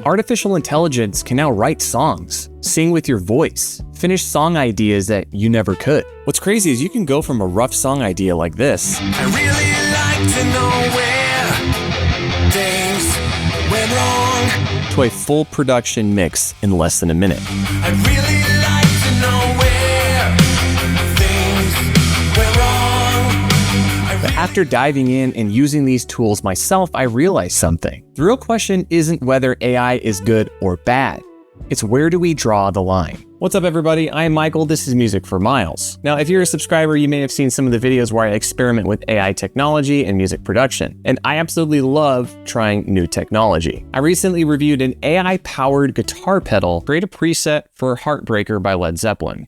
artificial intelligence can now write songs, sing with your voice, finish song ideas that you never could. What's crazy is you can go from a rough song idea like this I really like to know where things went wrong to a full production mix in less than a minute. I really like to know where things went wrong. But after diving in and using these tools myself, I realized something. The real question isn't whether AI is good or bad. It's where do we draw the line? What's up, everybody? I'm Michael. This is Music for Miles. Now, if you're a subscriber, you may have seen some of the videos where I experiment with AI technology and music production, and I absolutely love trying new technology. I recently reviewed an AI-powered guitar pedal, create a preset for Heartbreaker by Led Zeppelin.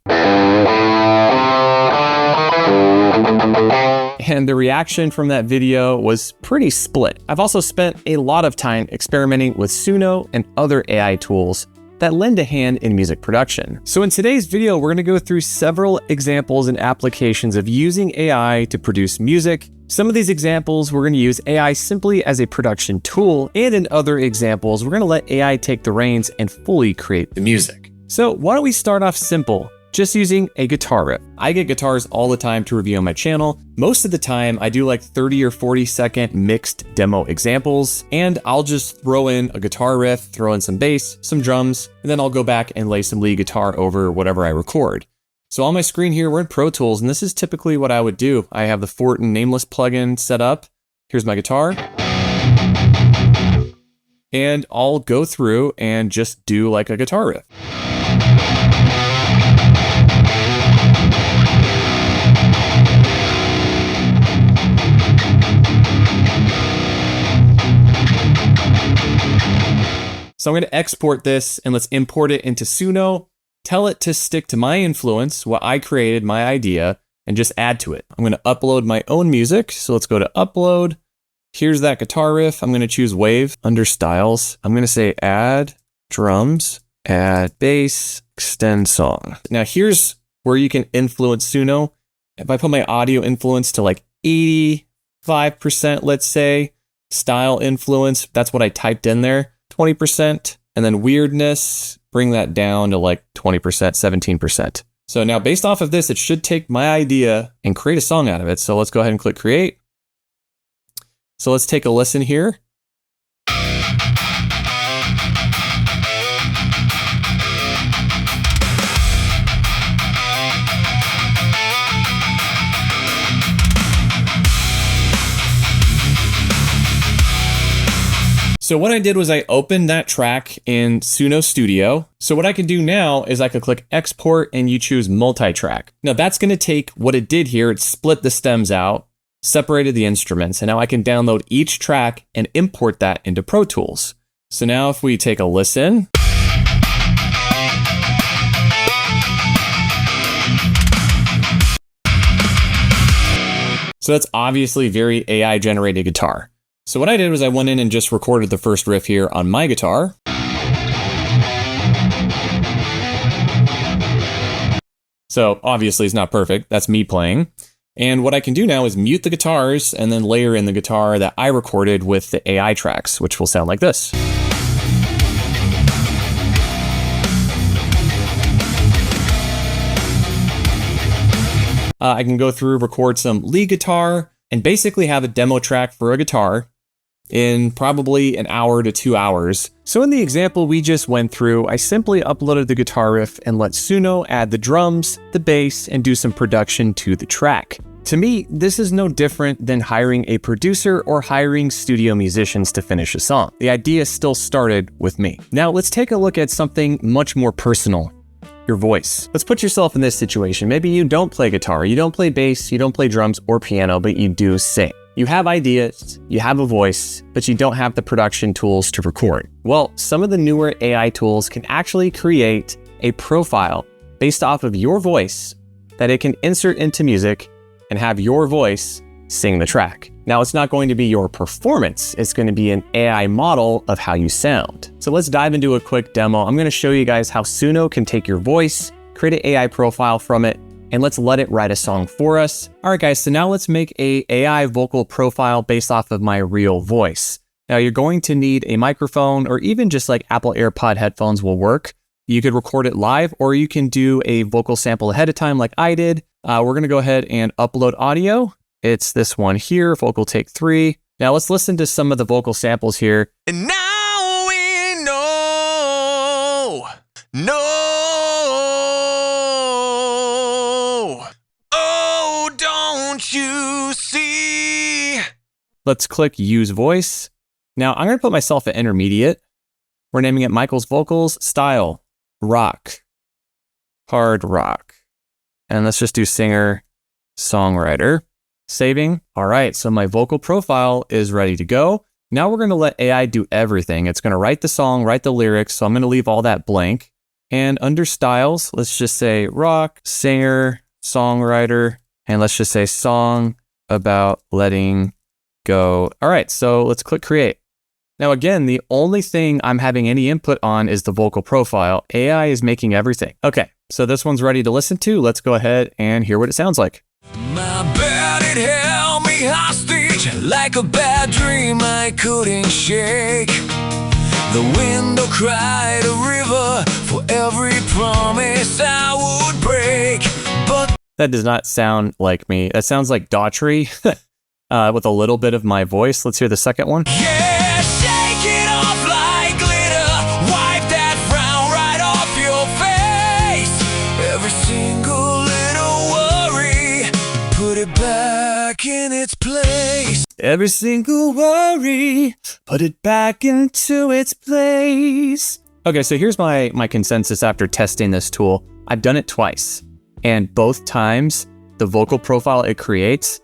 And the reaction from that video was pretty split. I've also spent a lot of time experimenting with Suno and other AI tools that lend a hand in music production. So in today's video, we're gonna go through several examples and applications of using AI to produce music. Some of these examples, we're gonna use AI simply as a production tool, and in other examples, we're gonna let AI take the reins and fully create the music. So why don't we start off simple, just using a guitar riff. I get guitars all the time to review on my channel. Most of the time, I do like 30 or 40-second mixed demo examples, and I'll just throw in a guitar riff, throw in some bass, some drums, and then I'll go back and lay some lead guitar over whatever I record. So on my screen here, we're in Pro Tools, and this is typically what I would do. I have the Fortin Nameless plugin set up. Here's my guitar. And I'll go through and just do like a guitar riff. So I'm going to export this and let's import it into Suno, tell it to stick to my influence, what I created, my idea, and just add to it. I'm going to upload my own music. So let's go to upload. Here's that guitar riff. I'm going to choose wave under styles. I'm going to say add drums, add bass, extend song. Now here's where you can influence Suno. If I put my audio influence to like 85%, let's say, style influence, that's what I typed in there. 20%, and then weirdness, bring that down to like 20%, 17%. So now based off of this, it should take my idea and create a song out of it. So let's go ahead and click create. So let's take a listen here. So what I did was I opened that track in Suno Studio. So what I can do now is I could click export and you choose multi-track. Now that's gonna take what it did here. It split the stems out, separated the instruments, and now I can download each track and import that into Pro Tools. So now if we take a listen. So that's obviously very AI generated guitar. So what I did was I went in and just recorded the first riff here on my guitar. So obviously it's not perfect, that's me playing. And what I can do now is mute the guitars and then layer in the guitar that I recorded with the AI tracks, which will sound like this. I can go through, record some lead guitar, and basically have a demo track for a guitar in probably an hour to 2 hours. So in the example we just went through, I simply uploaded the guitar riff and let Suno add the drums, the bass, and do some production to the track. To me, this is no different than hiring a producer or hiring studio musicians to finish a song. The idea still started with me. Now let's take a look at something much more personal. Your voice. Let's put yourself in this situation. Maybe you don't play guitar, you don't play bass, you don't play drums or piano, but you do sing. You have ideas, you have a voice, but you don't have the production tools to record. Well, some of the newer AI tools can actually create a profile based off of your voice that it can insert into music and have your voice sing the track. Now, it's not going to be your performance, it's going to be an AI model of how you sound. So let's dive into a quick demo. I'm going to show you guys how Suno can take your voice, create an AI profile from it, and let's let it write a song for us. All right, guys, so now let's make a AI vocal profile based off of my real voice. Now you're going to need a microphone, or even just like Apple AirPod headphones will work. You could record it live, or you can do a vocal sample ahead of time like I did. We're gonna go ahead and upload audio. It's this one here, vocal take 3. Now let's listen to some of the vocal samples here. And now we know. Oh, don't you see? Let's click use voice. Now I'm gonna put myself at intermediate. We're naming it Michael's vocals, style, rock, hard rock. And let's just do singer, songwriter. Saving. All right, so my vocal profile is ready to go. Now we're gonna let AI do everything. It's gonna write the song, write the lyrics. So I'm gonna leave all that blank. And under styles, let's just say rock, singer, songwriter, and let's just say song about letting go. All right, so let's click create. Now again, the only thing I'm having any input on is the vocal profile. AI is making everything. Okay, so this one's ready to listen to. Let's go ahead and hear what it sounds like. My bed, it held me hostage like a bad dream I couldn't shake. The window cried a river for every promise I would break. But that does not sound like me. That sounds like Daughtry with a little bit of my voice. Let's hear the second one. yeah, shake it off like glitter. Wipe that frown right off your face. Every single little worry, put it back in its place. Every single worry, put it back into its place. Okay, so here's my consensus after testing this tool. I've done it twice, and both times the vocal profile it creates,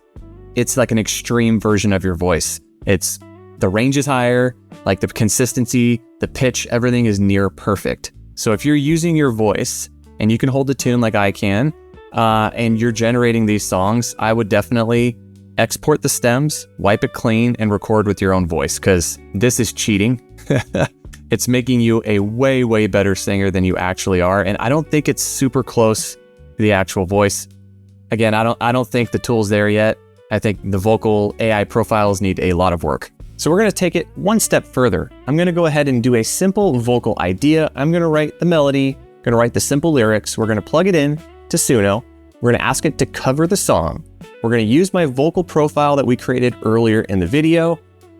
it's like an extreme version of your voice. It's the range is higher, like the consistency, the pitch, everything is near perfect. So if you're using your voice and you can hold the tune like I can, and you're generating these songs, I would definitely export the stems, wipe it clean, and record with your own voice, because this is cheating. It's making you a way, way better singer than you actually are. And I don't think it's super close to the actual voice. Again, I don't think the tool's there yet. I think the vocal AI profiles need a lot of work. So we're gonna take it one step further. I'm gonna go ahead and do a simple vocal idea. I'm gonna write the melody, gonna write the simple lyrics. We're gonna plug it in to Suno. We're gonna ask it to cover the song. We're gonna use my vocal profile that we created earlier in the video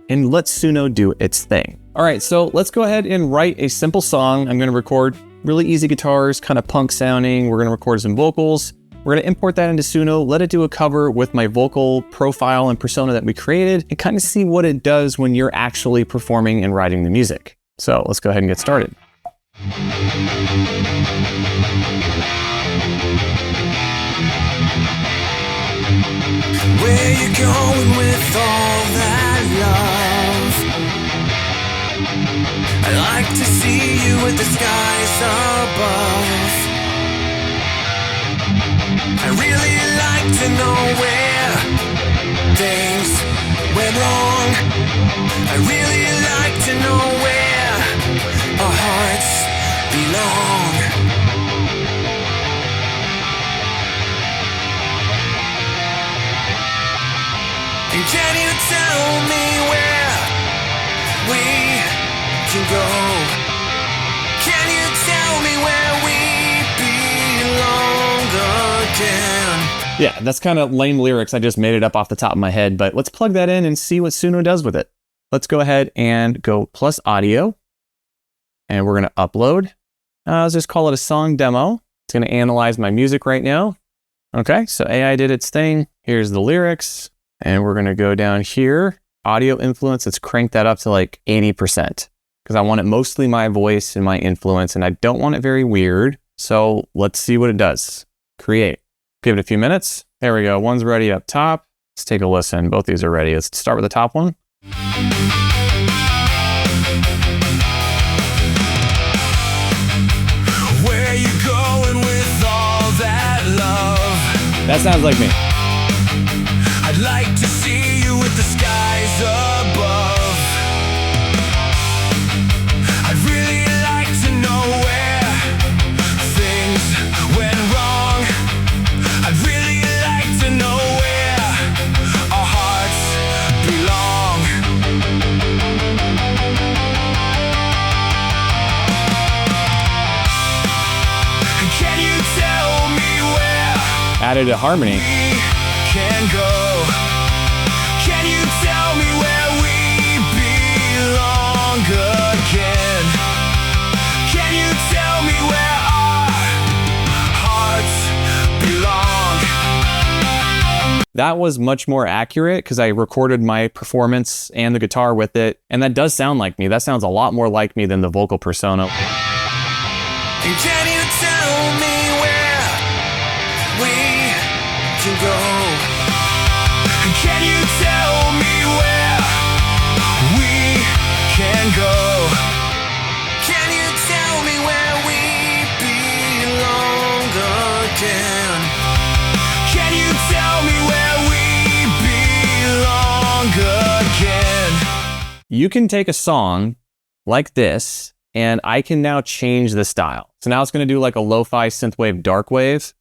and let Suno do its thing. All right, so let's go ahead and write a simple song. I'm gonna record really easy guitars, kind of punk sounding. We're gonna record some vocals. We're gonna import that into Suno, let it do a cover with my vocal profile and persona that we created, and kind of see what it does when you're actually performing and writing the music. So let's go ahead and get started. Where you going with all that love? I like to see you with the skies above. I really like to know where things went wrong. I really like to know where our hearts belong. And can you tell me where we can go? Can you tell me where we belong again? Yeah, that's kind of lame lyrics. I just made it up off the top of my head, but let's plug that in and see what Suno does with it. Let's go ahead and go plus audio, and we're gonna upload. Let's just call it a song demo. It's gonna analyze my music right now. Okay, so AI did its thing. Here's the lyrics. And we're gonna go down here, audio influence, let's crank that up to like 80%, because I want it mostly my voice and my influence, and I don't want it very weird. So let's see what it does. Create. Give it a few minutes. There we go, one's ready up top. Let's take a listen, both these are ready. Let's start with the top one. Where you going with all that love? That sounds like me. I'd like to see you with the skies above. I'd really like to know where things went wrong. I'd really like to know where our hearts belong. added a harmony. Can go. Can you tell me where we belong again? Can you tell me where our hearts belong? That was much more accurate because I recorded my performance and the guitar with it, and that does sound like me. That sounds a lot more like me than the vocal persona. Can you tell me where we can go? Can you tell me where we can go? Can you tell me where we belong again? Can you tell me where we belong again? You can take a song like this, and I can now change the style. So now it's going to do like a lo-fi synthwave dark wave,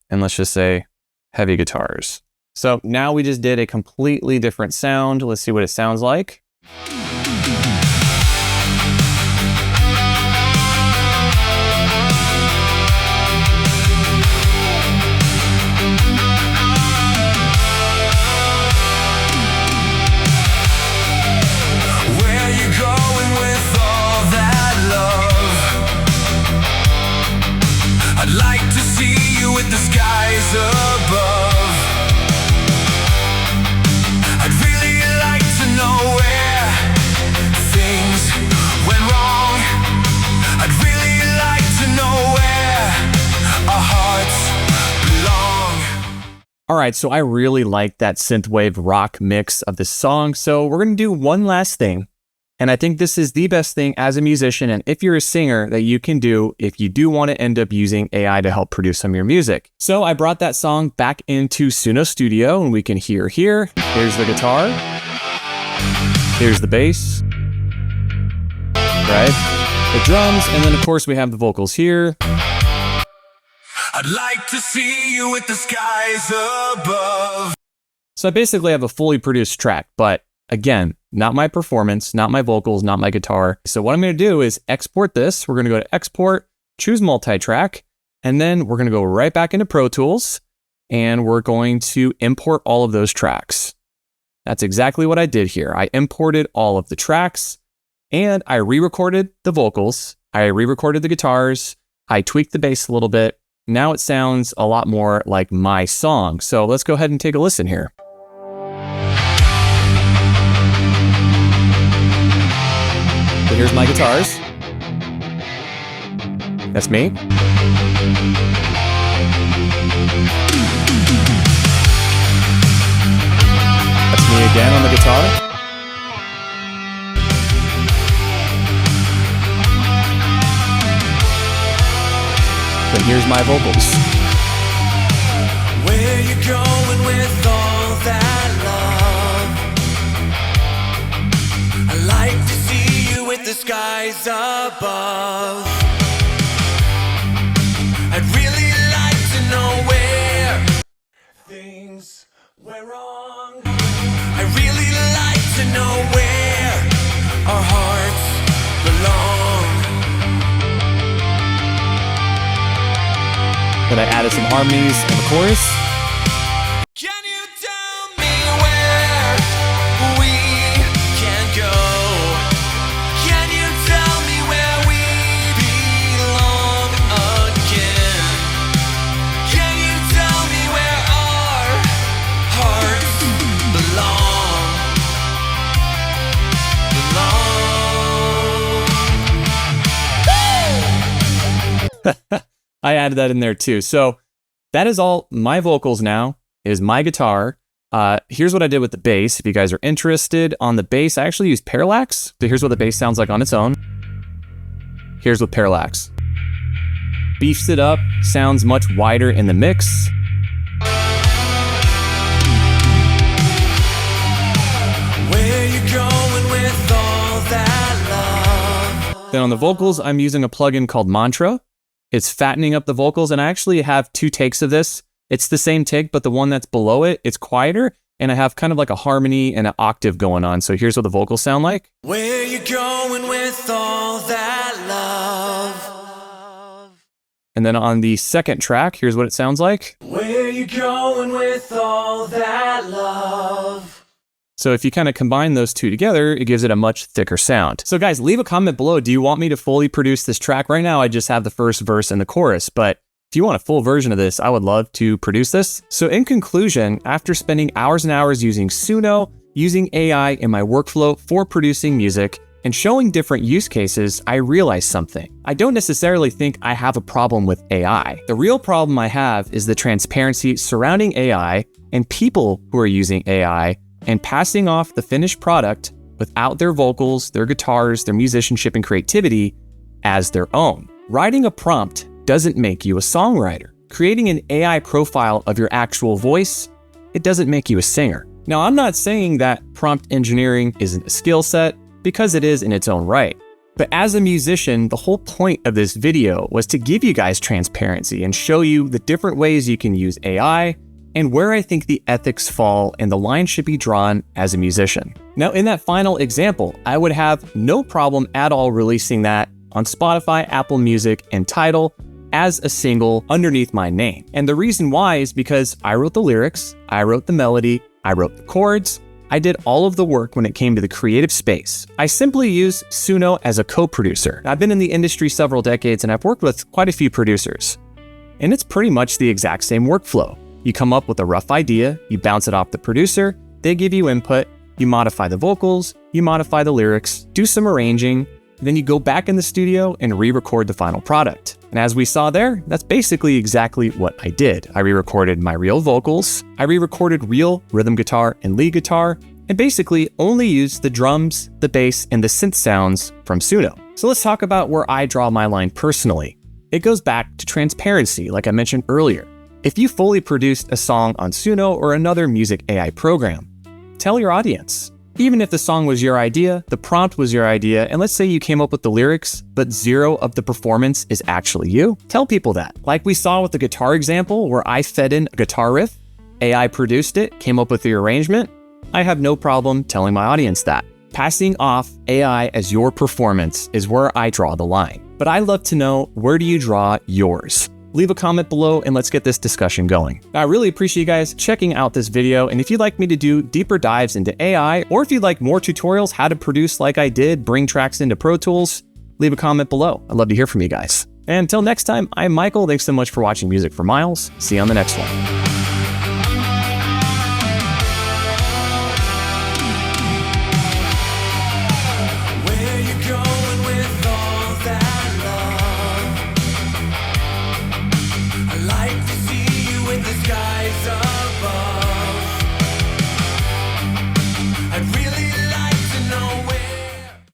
and let's just say heavy guitars. So now we just did a completely different sound. Let's see what it sounds like. Where you going with all that love? I'd like to see you with the skies above. I'd really like to know where things went wrong. I'd really like to know where our hearts belong. All right, so I really like that synthwave rock mix of this song. So we're going to do one last thing. And I think this is the best thing as a musician, and if you're a singer, that you can do if you do want to end up using AI to help produce some of your music. So I brought that song back into Suno Studio, and we can hear here. Here's the guitar. Here's the bass. Right? The drums, and then of course we have the vocals here. I'd like to see you with the skies above. So I basically have a fully produced track, but again, not my performance, not my vocals, not my guitar. So what I'm going to do is export this. We're going to go to export, choose multi-track, and then we're going to go right back into Pro Tools, and we're going to import all of those tracks. That's exactly what I did here. I imported all of the tracks, and I re-recorded the vocals. I re-recorded the guitars. I tweaked the bass a little bit. Now it sounds a lot more like my song. So let's go ahead and take a listen here. So here's my guitars. That's me. That's me again on the guitar. Then here's my vocals. Where you going with all that love? I like to see you with the skies above. I'd really like to know where things went wrong. I really like to know where our hearts belong. Then I added some harmonies in the chorus. Can you tell me where we can go? Can you tell me where we belong again? Can you tell me where our hearts belong? I added that in there too. So that is all my vocals now, is my guitar. Here's what I did with the bass. If you guys are interested on the bass, I actually used parallax. So here's what the bass sounds like on its own. Here's with parallax. Beefs it up, sounds much wider in the mix. Where you going with all that love? Then on the vocals, I'm using a plugin called Mantra. It's fattening up the vocals, and I actually have 2 takes of this. It's the same take, but the one that's below it, it's quieter, and I have kind of like a harmony and an octave going on. So here's what the vocals sound like. Where you going with all that love? And then on the second track, here's what it sounds like. Where you you going with all that love. So if you kind of combine those two together, it gives it a much thicker sound. So guys, leave a comment below. Do you want me to fully produce this track? Right now, I just have the first verse and the chorus, but if you want a full version of this, I would love to produce this. So in conclusion, after spending hours and hours using Suno, using AI in my workflow for producing music, and showing different use cases, I realized something. I don't necessarily think I have a problem with AI. The real problem I have is the transparency surrounding AI and people who are using AI and passing off the finished product without their vocals, their guitars, their musicianship and creativity as their own. Writing a prompt doesn't make you a songwriter. Creating an AI profile of your actual voice, it doesn't make you a singer. Now, I'm not saying that prompt engineering isn't a skill set, because it is in its own right. But as a musician, the whole point of this video was to give you guys transparency and show you the different ways you can use AI and where I think the ethics fall and the line should be drawn as a musician. Now, in that final example, I would have no problem at all releasing that on Spotify, Apple Music, and Tidal as a single underneath my name. And the reason why is because I wrote the lyrics, I wrote the melody, I wrote the chords, I did all of the work when it came to the creative space. I simply use Suno as a co-producer. I've been in the industry several decades and I've worked with quite a few producers. And it's pretty much the exact same workflow. You come up with a rough idea, you bounce it off the producer, they give you input, you modify the vocals, you modify the lyrics, do some arranging, then you go back in the studio and re-record the final product. And as we saw there, that's basically exactly what I did. I re-recorded my real vocals, I re-recorded real rhythm guitar and lead guitar, and basically only used the drums, the bass, and the synth sounds from Suno. So let's talk about where I draw my line personally. It goes back to transparency, like I mentioned earlier. If you fully produced a song on Suno or another music AI program, tell your audience. Even if the song was your idea, the prompt was your idea, and let's say you came up with the lyrics, but zero of the performance is actually you, tell people that. Like we saw with the guitar example where I fed in a guitar riff, AI produced it, came up with the arrangement, I have no problem telling my audience that. Passing off AI as your performance is where I draw the line. But I'd love to know, where do you draw yours? Leave a comment below and let's get this discussion going. I really appreciate you guys checking out this video, and if you'd like me to do deeper dives into AI, or if you'd like more tutorials how to produce like I did, bring tracks into Pro Tools, leave a comment below. I'd love to hear from you guys. And until next time, I'm Michael. Thanks so much for watching Music for Miles. See you on the next one.